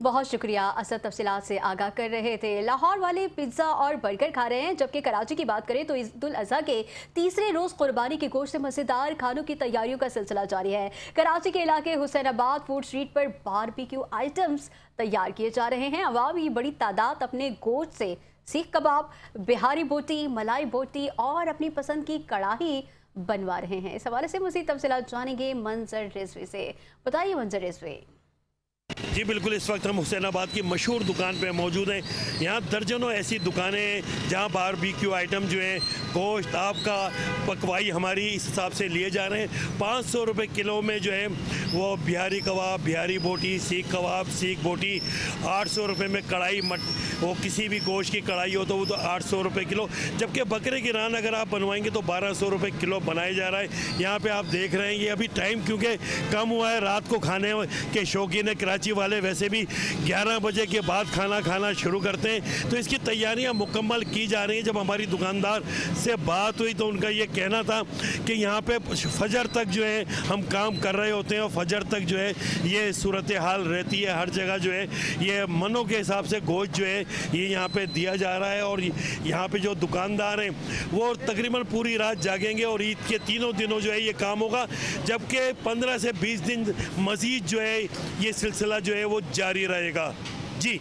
बहुत शुक्रिया असद, तफसीलात से आगाह कर रहे थे। लाहौर वाले पिज्ज़ा और बर्गर खा रहे हैं, जबकि कराची की बात करें तो ईद-उल अज़हा के तीसरे रोज़ कुर्बानी के गोश्त से मज़ेदार खानों की तैयारियों का सिलसिला जारी है। कराची के इलाके हुसैनाबाद फूड स्ट्रीट पर बारबेक्यू आइटम्स तैयार किए जा रहे हैं। अवाम की बड़ी तादाद अपने गोश्त से सीख कबाब, बिहारी बोटी, मलाई बोटी और अपनी पसंद की कड़ाही बनवा रहे हैं। इस हवाले से मज़ीद तफसीलात जानेंगे मंजर रिजवी से। बताइए मंजर रिजवी। जी बिल्कुल, इस वक्त हम हुसैनाबाद की मशहूर दुकान पे मौजूद हैं। यहाँ दर्जनों ऐसी दुकानें हैं जहाँ बारबेक्यू आइटम जो है, गोश्त आपका पकवाई हमारी इस हिसाब से लिए जा रहे हैं। 500 रुपये किलो में जो है वो बिहारी कबाब, बिहारी बोटी, सीख कबाब, सीख बोटी। 800 रुपये में कढ़ाई वो किसी भी गोश्त की कढ़ाई हो तो वो तो 800 रुपये किलो। जबकि बकरे की रान अगर आप बनवाएंगे तो 1200 रुपये किलो बनाया जा रहा है। यहाँ पे आप देख रहे हैं ये अभी टाइम क्योंकि कम हुआ है, रात को खाने के शौकीन है कराची वाले वैसे भी 11 बजे के बाद खाना खाना शुरू करते हैं, तो इसकी तैयारियां मुकम्मल की जा रही हैं। जब हमारी दुकानदार से बात हुई तो उनका ये कहना था कि यहाँ पे फजर तक जो है हम काम कर रहे होते हैं और फजर तक जो है ये सूरत हाल रहती है। हर जगह जो है ये मनों के हिसाब से गोश्त जो है ये यहाँ पे दिया जा रहा है और यहाँ पे जो दुकानदार हैं वो तकरीबन पूरी रात जागेंगे और ईद के तीनों दिनों जो है ये काम होगा। जबकि 15 से 20 दिन मज़ीद जो है ये सिलसिला जो है वो जारी रहेगा। जी।